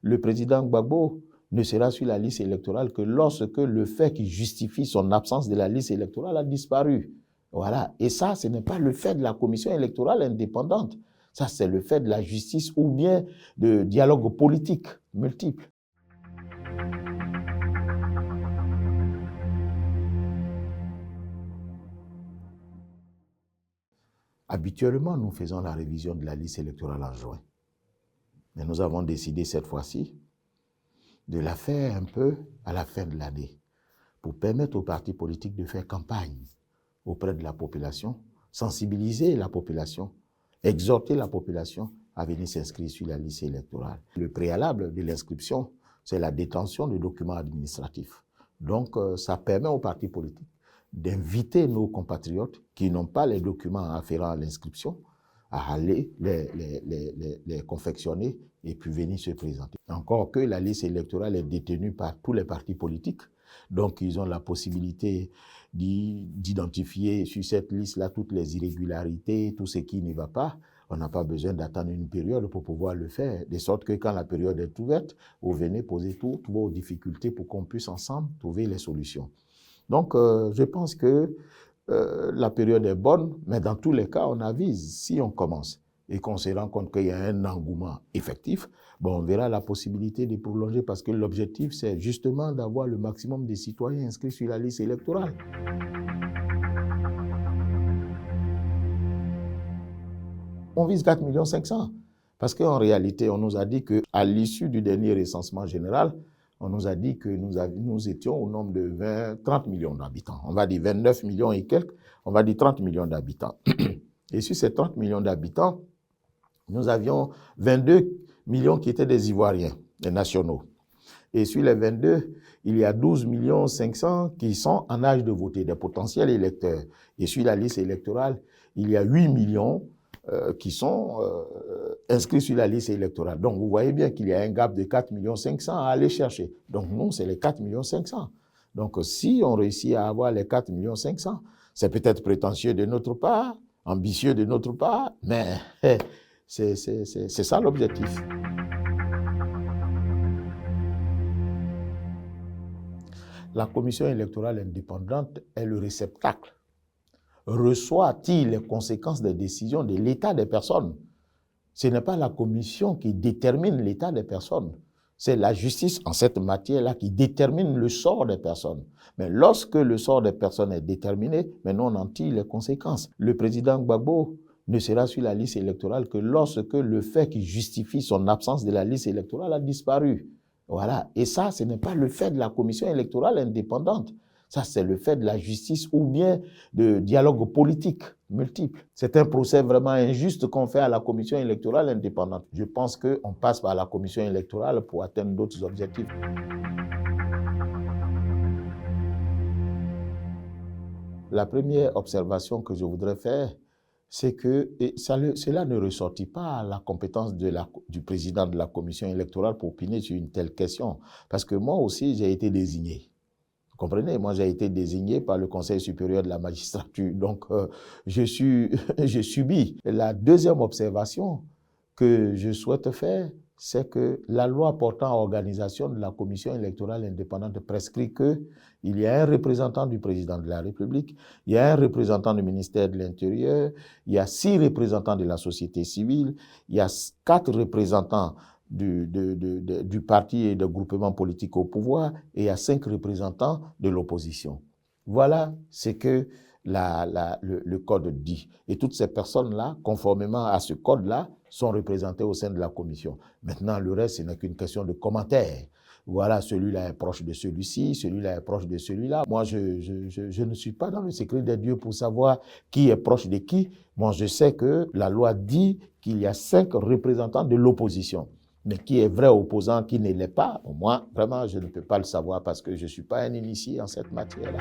le président Gbagbo ne sera sur la liste électorale que lorsque le fait qui justifie son absence de la liste électorale a disparu. Voilà. Et ça, ce n'est pas le fait de la commission électorale indépendante. Ça, c'est le fait de la justice ou bien de dialogue politique multiple. Habituellement, nous faisons la révision de la liste électorale en juin. Mais nous avons décidé cette fois-ci de la faire un peu à la fin de l'année pour permettre aux partis politiques de faire campagne auprès de la population, sensibiliser la population, exhorter la population à venir s'inscrire sur la liste électorale. Le préalable de l'inscription, c'est la détention de documents administratifs. Donc, ça permet aux partis politiques d'inviter nos compatriotes qui n'ont pas les documents afférents à l'inscription à aller les confectionner et puis venir se présenter. Encore que la liste électorale est détenue par tous les partis politiques, donc ils ont la possibilité d'identifier sur cette liste-là toutes les irrégularités, tout ce qui n'y va pas. On n'a pas besoin d'attendre une période pour pouvoir le faire, de sorte que quand la période est ouverte, vous venez poser toutes vos difficultés pour qu'on puisse ensemble trouver les solutions. Donc, je pense que la période est bonne, mais dans tous les cas, on avise. Si on commence et qu'on se rend compte qu'il y a un engouement effectif, bon, on verra la possibilité de prolonger parce que l'objectif, c'est justement d'avoir le maximum de citoyens inscrits sur la liste électorale. On vise 4 500 000 parce qu'en réalité, on nous a dit qu'à l'issue du dernier recensement général, on nous a dit que nous étions au nombre de 30 millions d'habitants. On va dire 29 millions et quelques, on va dire 30 millions d'habitants. Et sur ces 30 millions d'habitants, nous avions 22 millions qui étaient des Ivoiriens, des nationaux. Et sur les 22, il y a 12 500 000 qui sont en âge de voter, des potentiels électeurs. Et sur la liste électorale, il y a 8 millions qui sont inscrits sur la liste électorale. Donc, vous voyez bien qu'il y a un gap de 4 500 000 à aller chercher. Donc, nous, c'est les 4 500 000. Donc, si on réussit à avoir les 4 500 000, c'est peut-être prétentieux de notre part, ambitieux de notre part, mais c'est ça l'objectif. La commission électorale indépendante est le réceptacle. Reçoit-il les conséquences des décisions de l'état des personnes? Ce n'est pas la commission qui détermine l'état des personnes. C'est la justice en cette matière-là qui détermine le sort des personnes. Mais lorsque le sort des personnes est déterminé, maintenant on en tire les conséquences. Le président Gbagbo ne sera sur la liste électorale que lorsque le fait qui justifie son absence de la liste électorale a disparu. Voilà. Et ça, ce n'est pas le fait de la commission électorale indépendante. Ça, c'est le fait de la justice ou bien de dialogue politique multiple. C'est un procès vraiment injuste qu'on fait à la commission électorale indépendante. Je pense qu'on passe par la commission électorale pour atteindre d'autres objectifs. La première observation que je voudrais faire, c'est que cela ne ressortit pas à la compétence du président de la commission électorale pour opiner sur une telle question. Parce que moi aussi, j'ai été désigné. Vous comprenez? Moi, j'ai été désigné par le Conseil supérieur de la magistrature. Donc, j'ai subi. La deuxième observation que je souhaite faire, c'est que la loi portant organisation de la commission électorale indépendante prescrit qu'il y a un représentant du président de la République, il y a un représentant du ministère de l'Intérieur, il y a 6 représentants de la société civile, il y a 4 représentants du parti et des groupements politiques au pouvoir, et il y a 5 représentants de l'opposition. Voilà ce que le code dit. Et toutes ces personnes-là, conformément à ce code-là, sont représentées au sein de la commission. Maintenant, le reste, ce n'est qu'une question de commentaire. Voilà, celui-là est proche de celui-ci, celui-là est proche de celui-là. Moi, je ne suis pas dans le secret des dieux pour savoir qui est proche de qui. Moi, je sais que la loi dit qu'il y a 5 représentants de l'opposition. Mais qui est vrai opposant, qui ne l'est pas, moi, vraiment, je ne peux pas le savoir parce que je ne suis pas un initié en cette matière-là.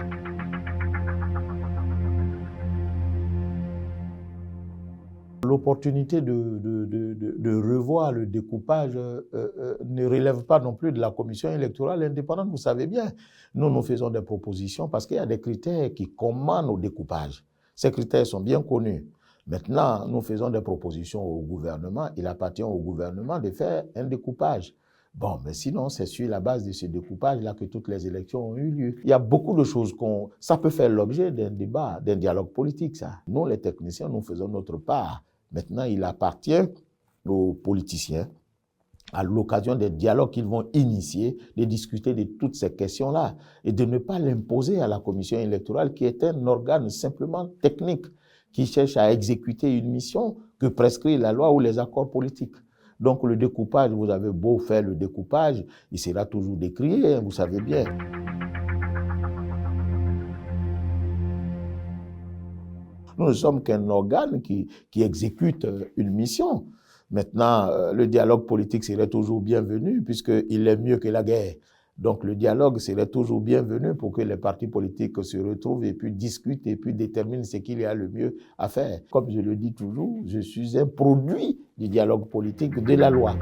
L'opportunité de revoir le découpage ne relève pas non plus de la commission électorale indépendante. Vous savez bien, nous faisons des propositions parce qu'il y a des critères qui commandent au découpage. Ces critères sont bien connus. Maintenant, nous faisons des propositions au gouvernement. Il appartient au gouvernement de faire un découpage. Bon, mais sinon, c'est sur la base de ce découpage-là que toutes les élections ont eu lieu. Il y a beaucoup de choses ça peut faire l'objet d'un débat, d'un dialogue politique, ça. Nous, les techniciens, nous faisons notre part. Maintenant, il appartient aux politiciens, à l'occasion des dialogues qu'ils vont initier, de discuter de toutes ces questions-là et de ne pas l'imposer à la commission électorale qui est un organe simplement technique qui cherche à exécuter une mission que prescrit la loi ou les accords politiques. Donc le découpage, vous avez beau faire le découpage, il sera toujours décrié, vous savez bien. Nous ne sommes qu'un organe qui exécute une mission. Maintenant, le dialogue politique serait toujours bienvenu puisqu'il est mieux que la guerre. Donc le dialogue serait toujours bienvenu pour que les partis politiques se retrouvent et puis discutent et puis déterminent ce qu'il y a le mieux à faire. Comme je le dis toujours, je suis un produit du dialogue politique de la loi.